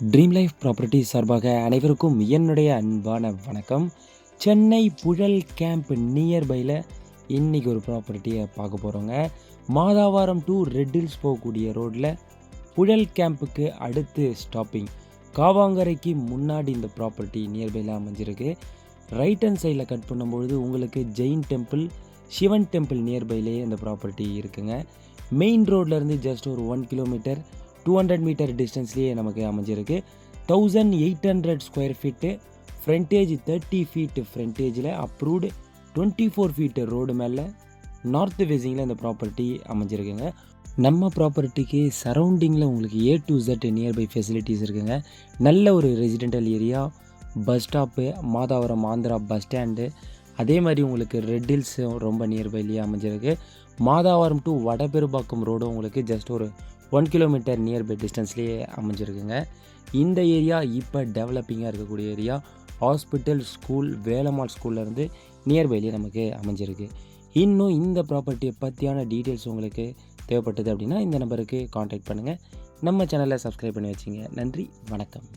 Dream life property சார்பாக அனைவருக்கும் என்னுடைய அன்பான வணக்கம். சென்னை புழல் கேம்ப் நியர்பையில் இன்றைக்கி ஒரு ப்ராப்பர்ட்டியை பார்க்க போகிறோங்க. மாதாவரம் டு ரெட் ஹில்ஸ் போகக்கூடிய ரோட்டில் புழல் கேம்புக்கு அடுத்து ஸ்டாப்பிங் காவாங்கரைக்கு முன்னாடி இந்த ப்ராப்பர்ட்டி நியர்பையில் அமைஞ்சிருக்கு. ரைட் ஹேண்ட் சைடில் கட் பண்ணும்பொழுது உங்களுக்கு ஜெயின் டெம்பிள், சிவன் டெம்பிள் நியர்பையிலே இந்த ப்ராப்பர்ட்டி இருக்குங்க. மெயின் ரோட்லேருந்து ஜஸ்ட் ஒரு 1 கிலோமீட்டர் 200 மீட்டர் டிஸ்டன்ஸ்லேயே நமக்கு அமைஞ்சிருக்கு. 1800 ஸ்கொயர் ஃபீட்டு, ஃப்ரண்டேஜ் 30 ஃபீட்டு ஃப்ரண்டேஜில் அப்ரூவ்டு 24 ஃபீட்டு ரோடு மேலே நார்த் ஃபேஸிங்கில் இந்த ப்ராப்பர்ட்டி அமைஞ்சிருக்குங்க. நம்ம ப்ராப்பர்ட்டிக்கு சரௌண்டிங்கில் உங்களுக்கு A to Z nearby facilities இருக்குங்க. நல்ல ஒரு residential area, bus stop, Madhavaram Andhra bus stand, அதே மாதிரி உங்களுக்கு ரெட் ஹில்ஸும் ரொம்ப நியர்பைலேயே அமைஞ்சிருக்கு. மாதாவரம் டு வடபெரும்பாக்கம் ரோடும் உங்களுக்கு ஜஸ்ட் ஒரு 1 கிலோமீட்டர் நியர்பை டிஸ்டன்ஸ்லேயே அமைஞ்சிருக்குங்க. இந்த ஏரியா இப்போ டெவலப்பிங்காக இருக்கக்கூடிய ஏரியா. ஹாஸ்பிட்டல், ஸ்கூல், வேலம்மாள் ஸ்கூல்லேருந்து நியர்பைலேயே நமக்கு அமைஞ்சிருக்கு. இன்னும் இந்த ப்ராப்பர்ட்டியை பற்றியான டீட்டெயில்ஸ் உங்களுக்கு தேவைப்பட்டது அப்படின்னா இந்த நம்பருக்கு காண்டாக்ட் பண்ணுங்கள். நம்ம சேனலை சப்ஸ்கிரைப் பண்ணி வச்சுங்க. நன்றி, வணக்கம்.